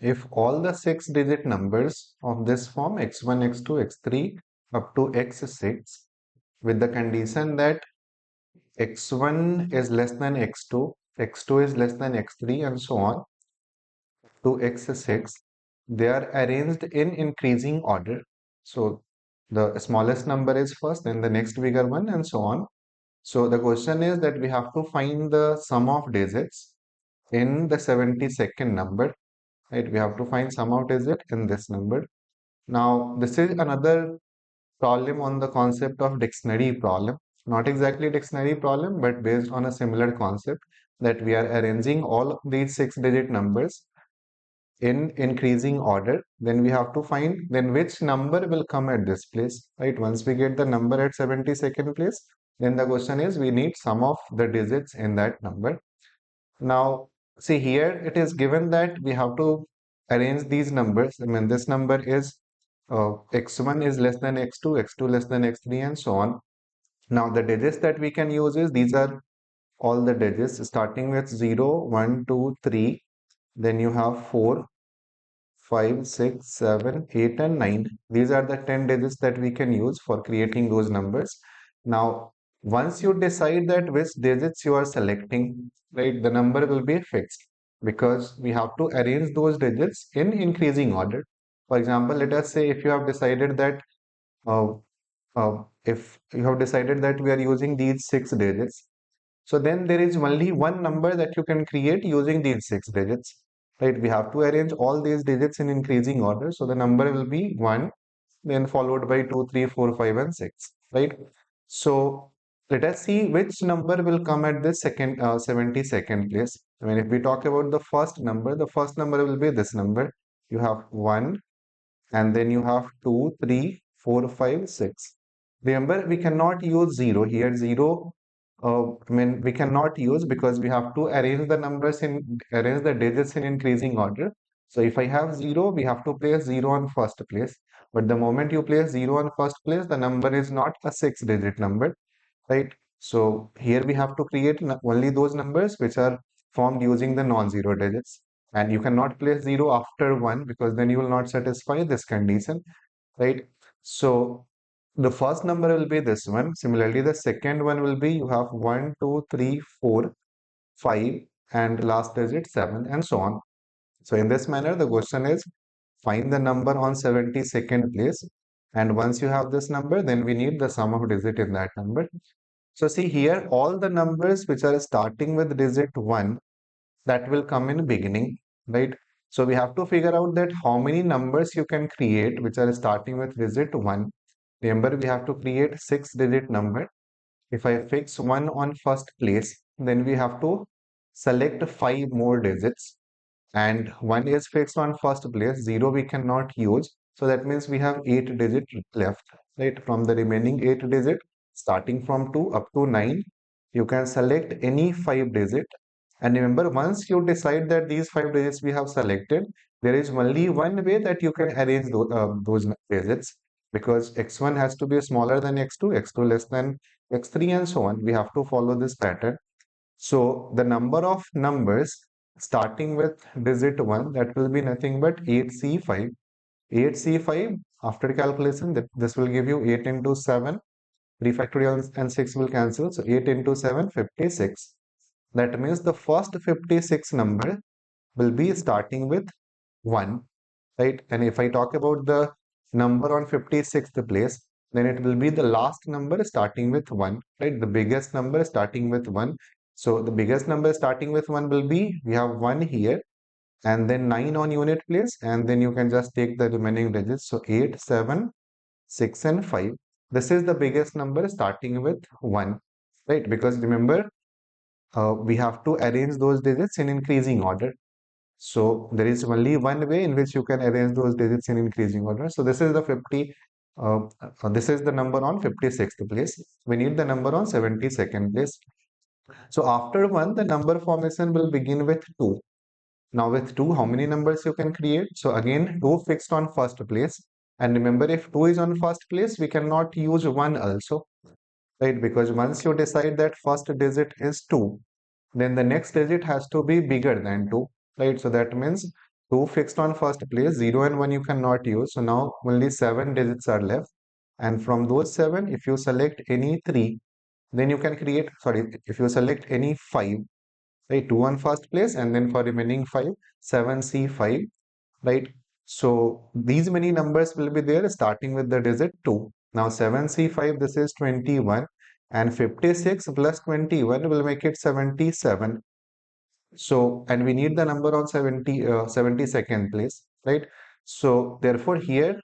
if all the 6-digit numbers of this form x1, x2, x3 up to x6 with the condition that x1 is less than x2, x2 is less than x3 and so on to x6, they are arranged in increasing order. So the smallest number is first, then the next bigger one and so on. So the question is that we have to find the sum of digits in the 72nd number, right? We have to find sum of digit in this number. Now, this is another problem on the concept of dictionary problem. Not exactly dictionary problem, but based on a similar concept that we are arranging all of these 6-digit numbers in increasing order. Then we have to find then which number will come at this place, right? Once we get the number at 72nd place, then the question is we need sum of the digits in that number. Now, see here it is given that we have to arrange these numbers. I mean, this number is x1 is less than x2, x2 less than x3, and so on. Now, the digits that we can use is these are all the digits starting with 0, 1, 2, 3. Then you have 4, 5, 6, 7, 8, and 9. These are the 10 digits that we can use for creating those numbers. Now, once you decide that which digits you are selecting, right, the number will be fixed because we have to arrange those digits in increasing order. For example, let us say if you have decided that uh, we are using these 6 digits, so then there is only one number that you can create using these 6 digits, right? We have to arrange all these digits in increasing order. So the number will be 1, then followed by 2, 3, 4, 5, and 6, right? So let us see which number will come at the 72nd place. I mean, if we talk about the first number will be this number. You have 1, and then you have 2, 3, 4, 5, 6. Remember, we cannot use 0 here. 0, I mean, we cannot use because we have to arrange the digits in increasing order. So if I have 0, we have to place 0 on first place. But the moment you place 0 on first place, the number is not a 6-digit number, right? So here we have to create only those numbers which are formed using the non-zero digits. And you cannot place 0 after 1 because then you will not satisfy this condition, right? So the first number will be this one. Similarly, the second one will be you have 1, 2, 3, 4, 5, and last digit 7, and so on. So in this manner, the question is find the number on 72nd place. And once you have this number, then we need the sum of digit in that number. So see here, all the numbers which are starting with digit 1, that will come in beginning, right? So we have to figure out that how many numbers you can create which are starting with digit 1. Remember, we have to create 6-digit number. If I fix 1 on first place, then we have to select 5 more digits. And 1 is fixed on first place, 0 we cannot use. So that means we have 8 digits left, right? From the remaining 8 digits, starting from 2 up to 9, you can select any 5 digit. And remember, once you decide that these 5 digits we have selected, there is only one way that you can arrange those digits, because x1 has to be smaller than x2, x2 less than x3, and so on. We have to follow this pattern. So the number of numbers starting with digit 1, that will be nothing but 8c5. 8c5, after calculation, this will give you 8 into 7. 3 factorial and 6 will cancel. So 8 into 7, 56. That means the first 56 number will be starting with 1, right? And if I talk about the number on 56th place, then it will be the last number starting with 1, right? The biggest number starting with 1. So the biggest number starting with 1 will be, we have 1 here, and then 9 on unit place, and then you can just take the remaining digits. So 8, 7, 6, and 5. This is the biggest number starting with 1, right? Because remember, we have to arrange those digits in increasing order. So there is only one way in which you can arrange those digits in increasing order. So this is the 50, this is the number on 56th place. We need the number on 72nd place. So after 1, the number formation will begin with 2. Now with 2, how many numbers you can create? So again, 2 fixed on first place. And remember, if 2 is on first place, we cannot use 1 also, right? Because once you decide that first digit is 2, then the next digit has to be bigger than 2, right? So that means 2 fixed on first place, 0 and 1 you cannot use. So now only 7 digits are left. And from those 7, if you select any 3, then you can create, sorry, if you select any 5, right, 2 on first place, and then for remaining 5, 7C5, right? So these many numbers will be there starting with the digit 2. Now 7C5, this is 21, and 56 plus 21 will make it 77. So, and we need the number on 72nd place, right? So therefore here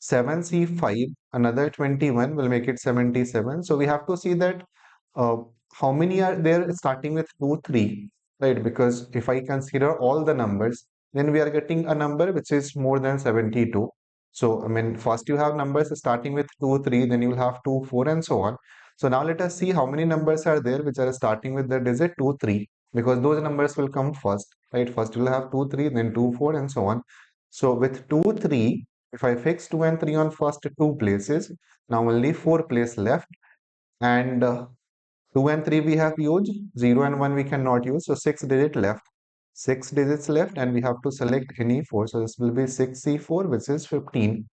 7C5, another 21 will make it 77. So we have to see that uh, how many are there starting with 2, 3, right? Because if I consider all the numbers, then we are getting a number which is more than 72. So, I mean, first you have numbers starting with 2, 3, then you will have 2, 4, and so on. So now let us see how many numbers are there which are starting with the digit 2, 3, because those numbers will come first, right? First you will have 2, 3, then 2, 4, and so on. So with 2, 3, if I fix 2 and 3 on first two places, now only 4 place left, and 2 and 3 we have used, 0 and 1 we cannot use, so 6 digit left. 6 digits left, and we have to select any 4, so this will be 6C4, which is 15.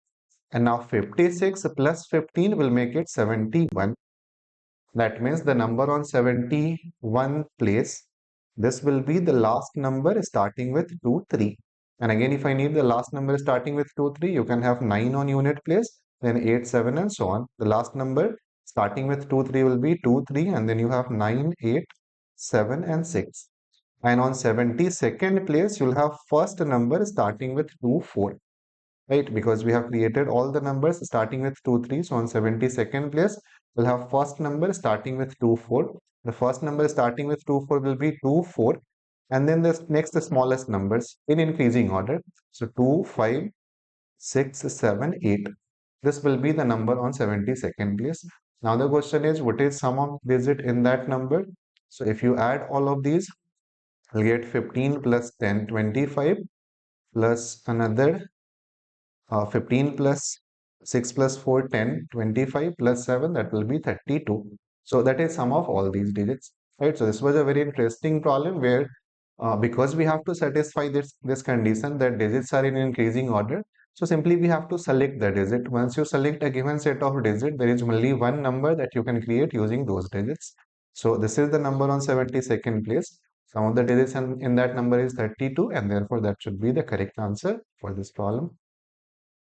And now 56 plus 15 will make it 71. That means the number on 71 place, this will be the last number starting with 2, 3. And again, if I need the last number starting with 2, 3, you can have 9 on unit place, then 8, 7, and so on. The last number starting with 2, 3 will be 2, 3, and then you have 9, 8, 7, and 6. And on 72nd place, you'll have first number starting with 2, 4. Right, because we have created all the numbers starting with 2, 3. So on 72nd place, we'll have first number starting with 2, 4. The first number starting with 2, 4 will be 2, 4. And then the next, the smallest numbers in increasing order. So 2, 5, 6, 7, 8. This will be the number on 72nd place. Now the question is, what is sum of digit in that number? So if you add all of these, you'll get 15 plus 10, 25, plus another 15 plus 6 plus 4, 10, 25 plus 7, that will be 32. So that is sum of all these digits, right? So this was a very interesting problem where because we have to satisfy this condition that digits are in increasing order, so simply we have to select the digit. Once you select a given set of digits, there is only one number that you can create using those digits. So this is the number on 72nd place. Some of the digits in that number is 32, and therefore that should be the correct answer for this problem.